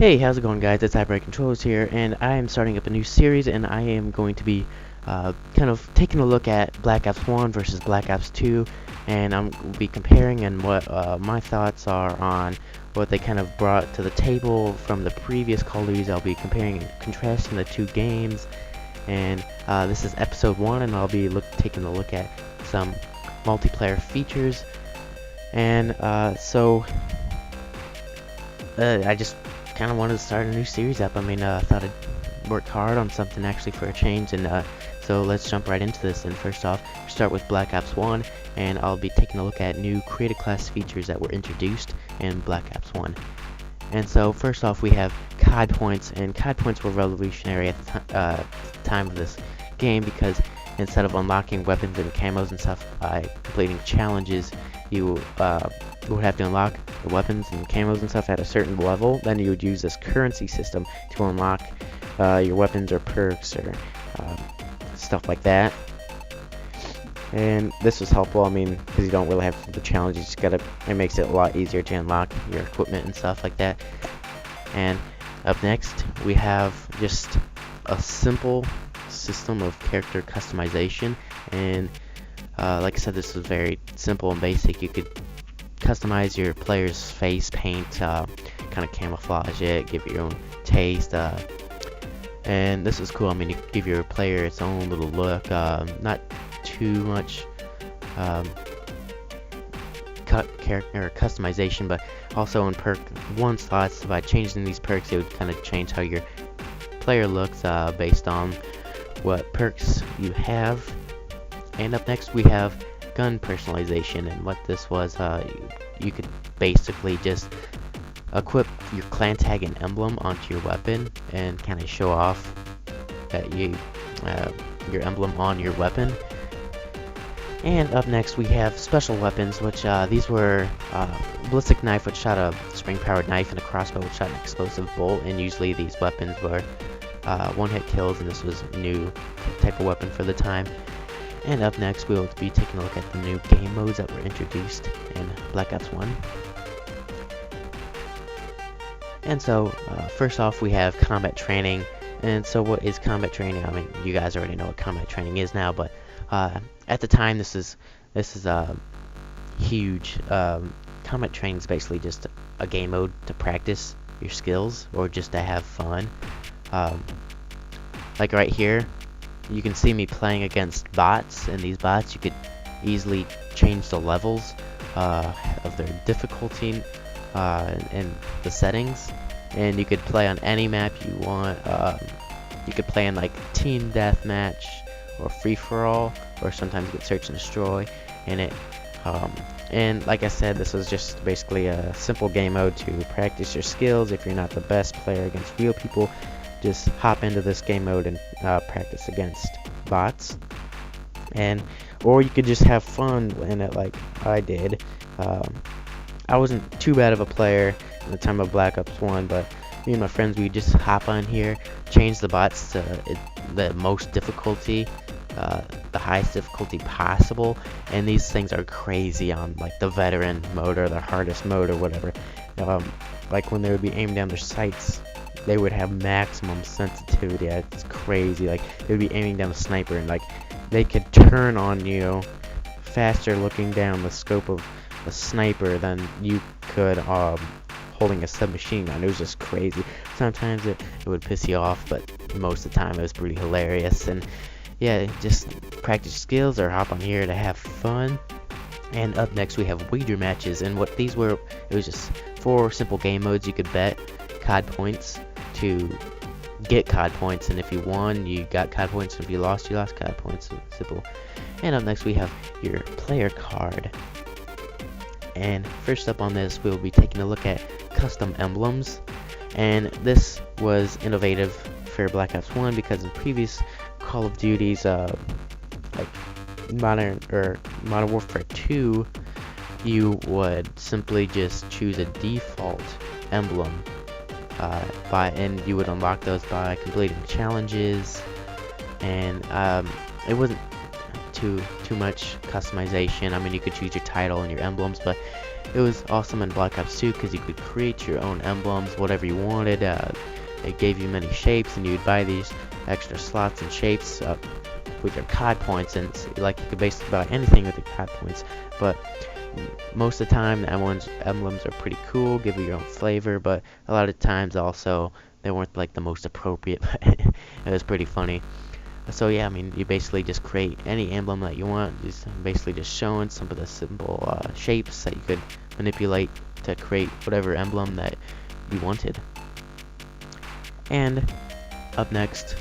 Hey, how's it going, guys? It's Hybrid Controls here, and I am starting up a new series, and I am going to be kind of taking a look at Black Ops 1 versus Black Ops 2, and I'm going to be comparing and what my thoughts are on what they kind of brought to the table from the previous Call of Duties. I'll be comparing and contrasting the two games, and this is episode 1, and I'll be taking a look at some multiplayer features, and I just kind of wanted to start a new series up. I mean, thought I'd work hard on something actually for a change, and so let's jump right into this. And first off, start with Black Ops 1, and I'll be taking a look at new creative class features that were introduced in Black Ops 1. And so first off, we have COD points, and COD points were revolutionary at the time of this game because instead of unlocking weapons and camos and stuff by completing challenges, you would have to unlock the weapons and camos and stuff at a certain level. Then you would use this currency system to unlock your weapons or perks or stuff like that. And this was helpful, I mean, because you don't really have the challenge, you just gotta, it makes it a lot easier to unlock your equipment and stuff like that. And up next, we have just a simple system of character customization, and like I said, this was very simple and basic. You could customize your player's face paint, kind of camouflage it, give it your own taste, and this is cool. I mean, you give your player its own little look, not too much character customization, but also in perk 1 slots, by changing these perks, it would kind of change how your player looks based on what perks you have. And up next, we have gun personalization, and what this was, you could basically just equip your clan tag and emblem onto your weapon and kind of show off that your emblem on your weapon. And up next, we have special weapons, which these were ballistic knife, which shot a spring-powered knife, and a crossbow, which shot an explosive bolt. And usually these weapons were one-hit kills, and this was a new type of weapon for the time. And up next, we will be taking a look at the new game modes that were introduced in Black Ops 1. And so, first off, we have combat training. And so what is combat training? I mean, you guys already know what combat training is now, but at the time, this is huge. Combat training is basically just a game mode to practice your skills or just to have fun. Like right here, you can see me playing against bots, and these bots, you could easily change the levels of their difficulty and the settings, and you could play on any map you want. You could play in like team deathmatch or free-for-all, or sometimes you could search and destroy in it. And like I said, this was just basically a simple game mode to practice your skills. If you're not the best player against real people, just hop into this game mode and practice against bots. Or you could just have fun in it like I did. I wasn't too bad of a player at the time of Black Ops 1, but me and my friends, we just hop on here, change the bots to the most difficulty, the highest difficulty possible, and these things are crazy on like the veteran mode or the hardest mode or whatever. Like when they would be aiming down their sights, they would have maximum sensitivity. It's crazy. Like they would be aiming down a sniper, and like they could turn on you faster looking down the scope of a sniper than you could holding a submachine gun. It was just crazy. Sometimes it would piss you off, but most of the time it was pretty hilarious. And yeah, just practice skills or hop on here to have fun. And up next, we have wager matches, and what these were, it was just 4 simple game modes. You could bet COD points to get COD points, and if you won, you got COD points, and if you lost COD points. Simple. And up next, we have your player card. And first up on this, we'll be taking a look at custom emblems, and this was innovative for Black Ops 1 because in previous Call of Duties, like Modern Warfare 2, you would simply just choose a default emblem, and you would unlock those by completing challenges, and it wasn't too much customization. I mean, you could choose your title and your emblems, but it was awesome in Black Ops 2 because you could create your own emblems, whatever you wanted. It gave you many shapes, and you'd buy these extra slots and shapes with your COD points, and like you could basically buy anything with your COD points. But most of the time, the emblems are pretty cool, give you your own flavor, but a lot of times also they weren't like the most appropriate. But it was pretty funny. So yeah, I mean, you basically just create any emblem that you want. Just basically just showing some of the simple shapes that you could manipulate to create whatever emblem that you wanted. And up next,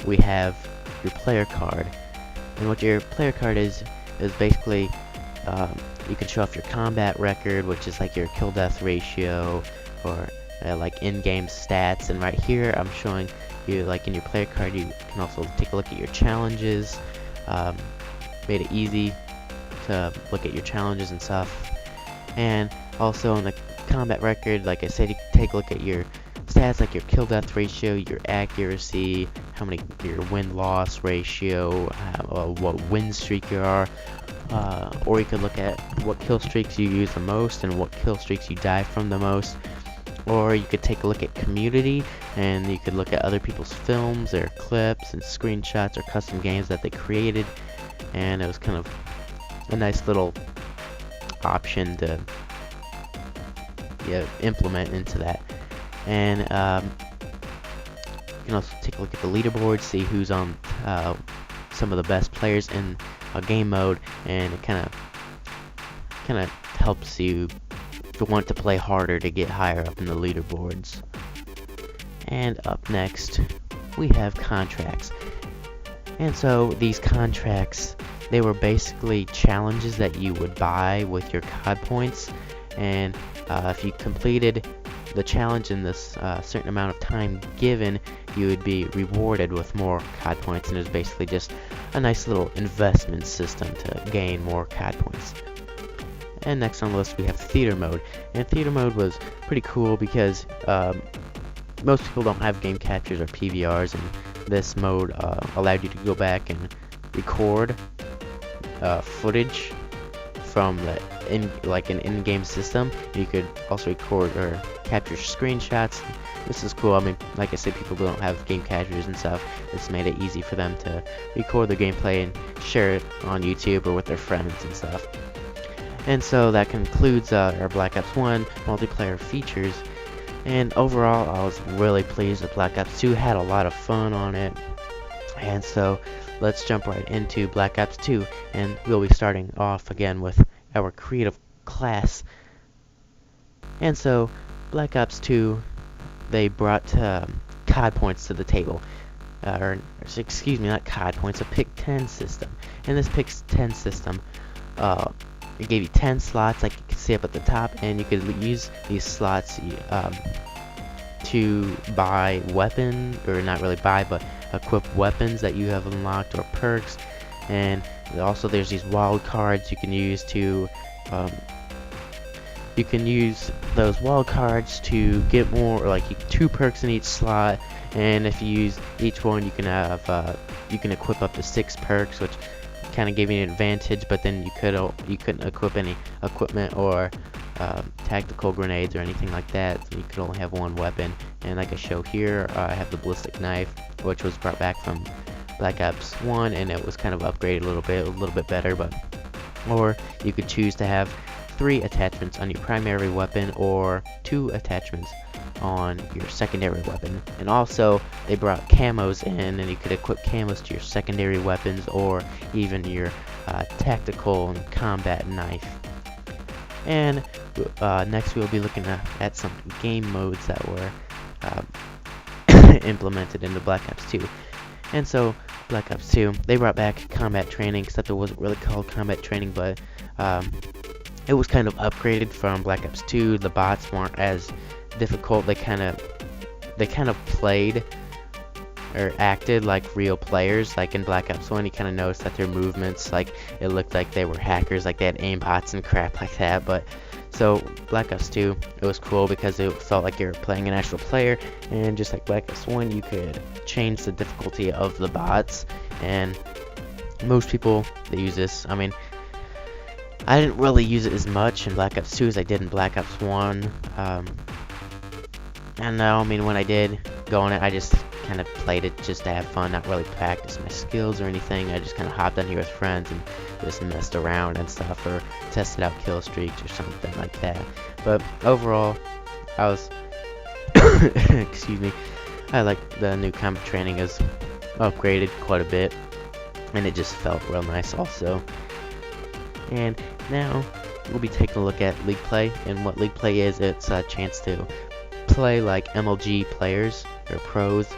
we have your player card. And what your player card is basically you can show off your combat record, which is like your kill death ratio, or like in-game stats. And right here, I'm showing you, like in your player card, you can also take a look at your challenges. Made it easy to look at your challenges and stuff. And also in the combat record, like I said, you can take a look at your stats, like your kill death ratio, your accuracy, your win-loss ratio, what win streak you are, or you could look at what kill streaks you use the most and what kill streaks you die from the most. Or you could take a look at community, and you could look at other people's films, their clips and screenshots or custom games that they created. And it was kind of a nice little option to implement into that. And you can also take a look at the leaderboard, see who's on some of the best players in a game mode, and it kind of helps you to want to play harder to get higher up in the leaderboards. And up next, we have contracts. And so these contracts, they were basically challenges that you would buy with your COD points, and if you completed the challenge in this certain amount of time given, you would be rewarded with more COD points, and it was basically just a nice little investment system to gain more COD points. And next on the list we have theater mode, and theater mode was pretty cool because most people don't have game captures or PVRs, and this mode allowed you to go back and record footage from an in-game system. You could also record or capture screenshots. This is cool. I mean, like I said, people who don't have game captures and stuff, this made it easy for them to record their gameplay and share it on YouTube or with their friends and stuff. And so that concludes our Black Ops 1 multiplayer features. And overall, I was really pleased with Black Ops 2. Had a lot of fun on it. And so let's jump right into Black Ops 2, and we'll be starting off again with our creative class. And so Black Ops 2, they brought COD points to the table. Excuse me, not COD points, a pick 10 system. And this pick 10 system, it gave you 10 slots, like you can see up at the top, and you could use these slots to buy weapon, or not really buy, but equip weapons that you have unlocked, or perks. And also there's these wild cards you can use to you can use those wild cards to get more, like 2 perks in each slot, and if you use each one, you can have you can equip up to 6 perks, which kind of gave you an advantage. But then you couldn't equip any equipment or tactical grenades or anything like that, so you could only have one weapon. And like I show here, I have the ballistic knife, which was brought back from Black Ops 1, and it was kind of upgraded a little bit better. But or you could choose to have 3 attachments on your primary weapon, or 2 attachments on your secondary weapon. And also they brought camos in, and you could equip camos to your secondary weapons, or even your tactical and combat knife. And next we'll be looking at some game modes that were implemented into Black Ops 2. And so Black Ops 2, they brought back combat training, except it wasn't really called combat training, but it was kind of upgraded from Black Ops 2. The bots weren't as difficult. They kind of played or acted like real players. Like in Black Ops 1, you kind of noticed that their movements, like, it looked like they were hackers, like they had aimbots and crap like that. But so Black Ops 2, it was cool because it felt like you were playing an actual player, and just like Black Ops 1, you could change the difficulty of the bots, and most people, they use this. I mean, I didn't really use it as much in Black Ops 2 as I did in Black Ops 1. And I mean, when I did go on it, I just kind of played it just to have fun, not really practice my skills or anything. I just kind of hopped on here with friends and just messed around and stuff, or tested out kill streaks or something like that. But overall, I was, excuse me, I like the new combat training is upgraded quite a bit, and it just felt real nice also. And now we'll be taking a look at League Play, and what League Play is, it's a chance to play like MLG players or pros.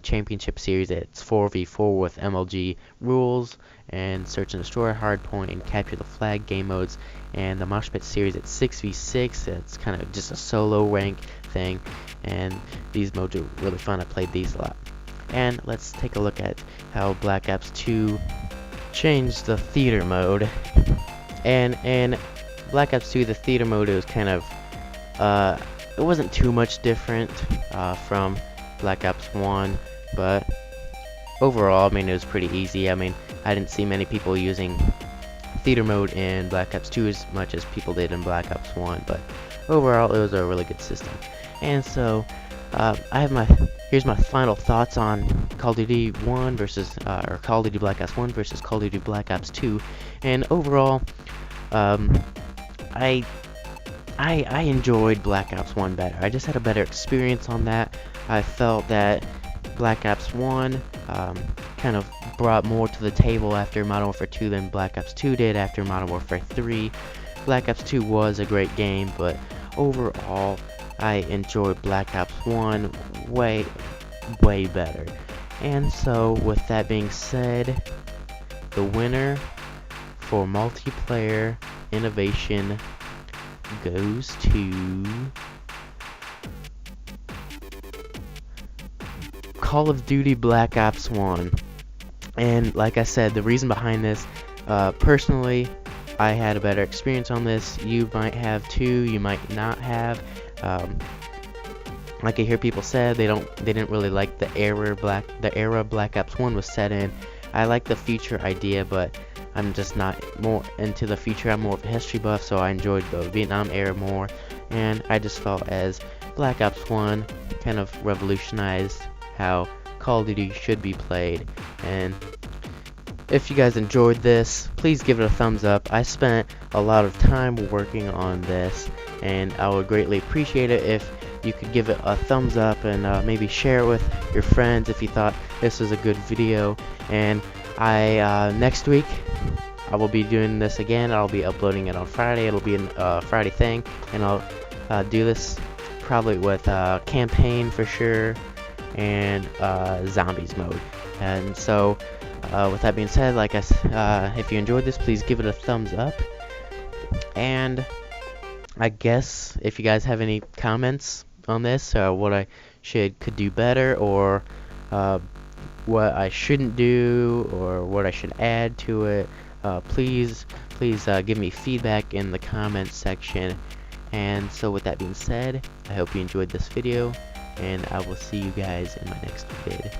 Championship series, it's 4v4 with MLG rules, and search and destroy, hardpoint, and capture the flag game modes. And the Mosh Pit series, it's 6v6, it's kind of just a solo rank thing, and these modes are really fun. I played these a lot. And let's take a look at how Black Ops 2 changed the theater mode. And in Black Ops 2, the theater mode was kind of it wasn't too much different from Black Ops 1, but overall, I mean, it was pretty easy. I mean, I didn't see many people using theater mode in Black Ops 2 as much as people did in Black Ops 1, but overall, it was a really good system. And so, here's my final thoughts on Call of Duty 1 versus, or Call of Duty Black Ops 1 versus Call of Duty Black Ops 2. And overall, I enjoyed Black Ops 1 better. I just had a better experience on that. I felt that Black Ops 1 kind of brought more to the table after Modern Warfare 2 than Black Ops 2 did after Modern Warfare 3. Black Ops 2 was a great game, but overall, I enjoyed Black Ops 1 way better. And so, with that being said, the winner for multiplayer innovation goes to Call of Duty Black Ops 1. And like I said, the reason behind this, personally, I had a better experience on this. You might have too, you might not have. Like I hear people say, they didn't really like the era Black Ops 1 was set in. I like the future idea, but I'm just not more into the future. I'm more of a history buff, so I enjoyed the Vietnam era more, and I just felt as Black Ops 1 kind of revolutionized how Call of Duty should be played. And if you guys enjoyed this, please give it a thumbs up. I spent a lot of time working on this, and I would greatly appreciate it if you could give it a thumbs up, and maybe share it with your friends if you thought this was a good video. And next week I will be doing this again. I'll be uploading it on Friday. It'll be a Friday thing, and I'll do this probably with campaign for sure, and zombies mode. And so with that being said, if you enjoyed this, please give it a thumbs up. And I guess if you guys have any comments on this, what I could do better, or what I shouldn't do, or what I should add to it, please give me feedback in the comments section. And so with that being said, I hope you enjoyed this video, and I will see you guys in my next vid.